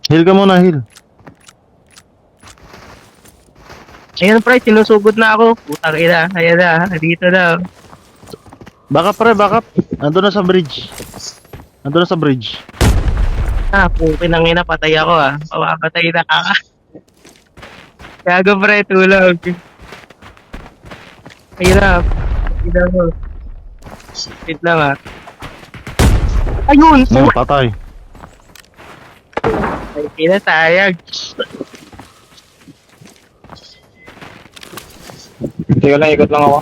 Heal ka muna, heal. Ayun pre, sinusugod na ako. Putang ina, ayan na, dito na. Backup pre, backup. Nandun na sa bridge. Nandun na sa bridge. Ah, pukin ang ina, patay ako ah. Pamapatay na ka. Gago pre, tulog. Ayun na, ina mo. Wait lang ah. Ayun! Ayun, patay. Ay, pinatayag. Sige lang, ikot lang ako.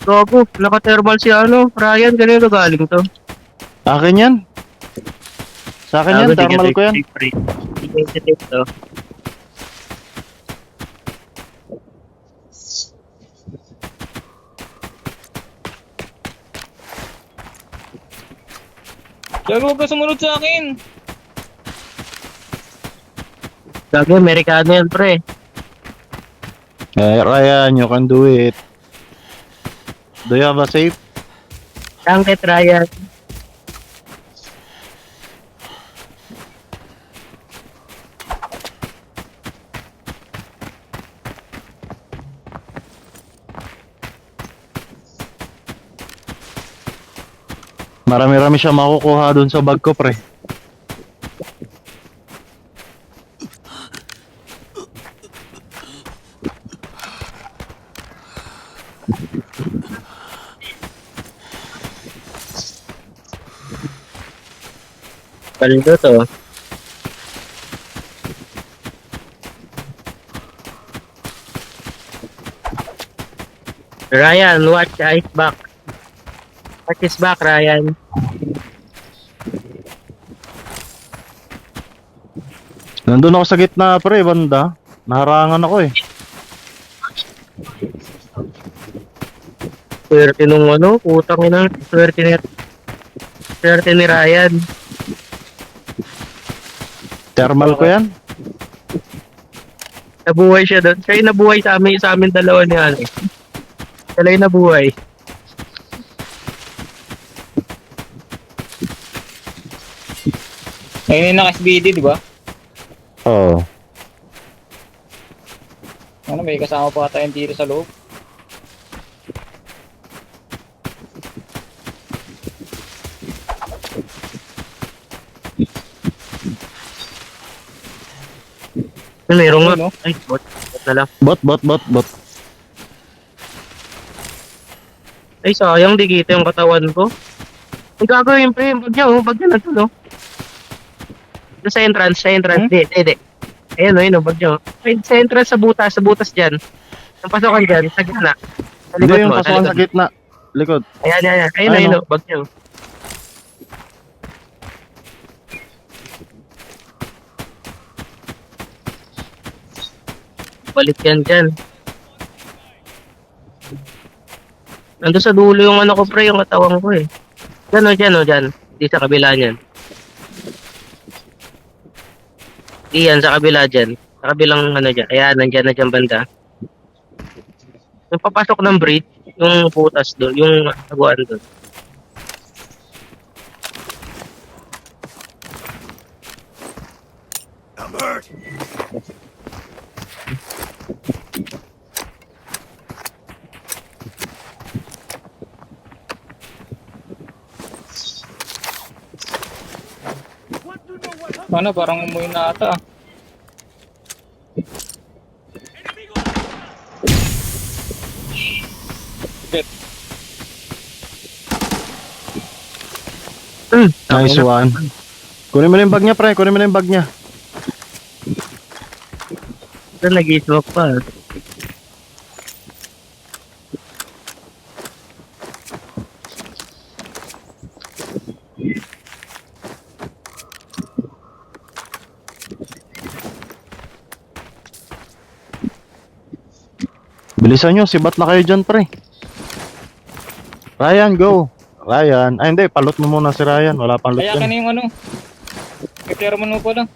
Gago, naka-thermal si ano, Ryan, ganito galing to. Akin yan. Sa akin yan, thermal ko yan. Sensitive to. Gago, huwag ka sumunod sa akin. Gago, Amerikano yan, pre. Ryan, you can do it. Do you have a safe? Tangket, Ryan. Marami-rami siya makukuha dun sa bag ko, pre. Paldo to. Ryan, watch ice back. Watch his back, Ryan. Nandun ako sa gitna, pre, banda. Naharangan ako eh. Swerte nung ano, putang ina, swerte ni Ryan. Thermal ko yan. Nabuhay siya doon. Siya yung nabuhay sa amin dalawa ni ano. Sila yung nabuhay. Ayun yung naka-SBD, di ba? Oo. Ano, may kasama pa tayong tiro sa loob. Meron nga. Ano? Ay, bot na lang. Bot. Ay, sayang, di kita yung katawan ko. Ang gagawin pre, bag niya na to, no? Doon sa entrance, di. Ayun, bag niyo. Ay, sa entrance, sa butas dyan. Ang pasokan dyan, sa gitna. Sa Hindi likod yung mo, pasukan sa gitna. Likod. Ayan. Ayun, Bag niyo. Balik yan dyan. Nandun sa dulo yung ano ko pre, yung katawan ko eh. Dyan. Di sa kabila niyan. Di yan, sa kabila dyan. Sa kabilang ano dyan. Ayan, nandyan na dyan banda. Yung papasok ng bridge, yung putas doon, yung taguan doon. Ano, parang umuwi na ata. Shit. Nice one. Kunin mo na yung bag niya, pre. Kunin mo na yung bag niya. Ito nag-i-smoke pa. Bilisan nyo, sibat na kayo dyan, pre. Ryan, go. Ryan. Ay, hindi. Palot mo muna si Ryan. Wala pang loot Kaya ka yan. na yung ano. Prepare mo pa lang.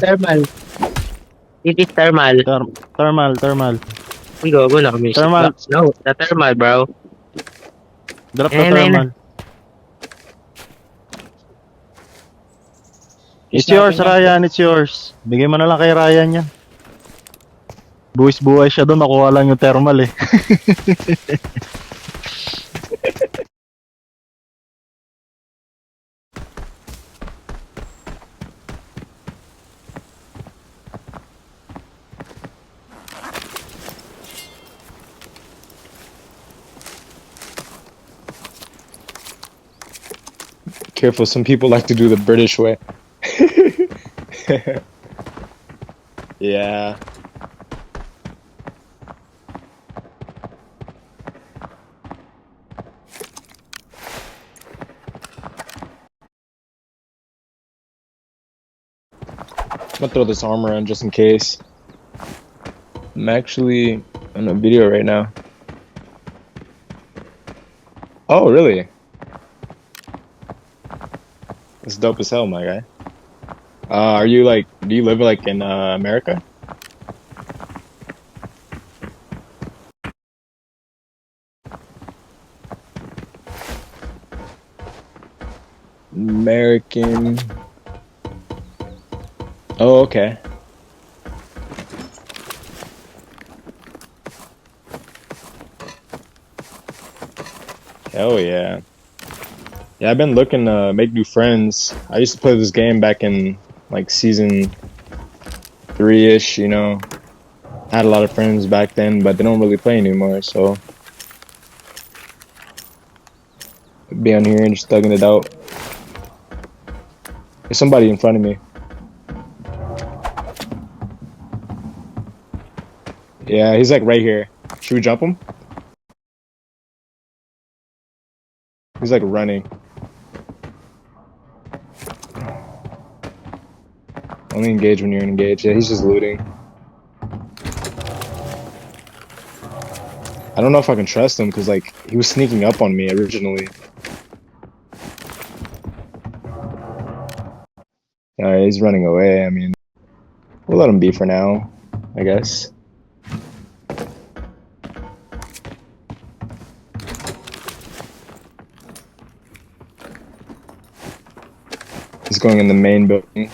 Thermal. It is thermal. Thermal. Ang gogo na kami. Thermal. No, the thermal, bro. Drop the Ayun, ayun thermal. It's yours, Ryan. It's yours. Bigay mo na lang kay Ryan yan. Buwis-buhay siya doon. Makuha lang yung thermal eh. Careful, some people like to do the British way. Yeah. I'm gonna throw this armor on just in case. I'm actually on a video right now. Oh, really? It's dope as hell, my guy. Are you like, do you live like in America? American. Oh, okay. Hell yeah. Yeah, I've been looking to make new friends. I used to play this game back in like season 3-ish, you know. Had a lot of friends back then, but they don't really play anymore, so be on here and just thugging it out. There's somebody in front of me. Yeah, he's like right here. Should we jump him? He's like running. Only engage when you're engaged. Yeah, he's just looting. I don't know if I can trust him because like he was sneaking up on me originally. Alright, he's running away. I mean, we'll let him be for now, I guess. He's going in the main building.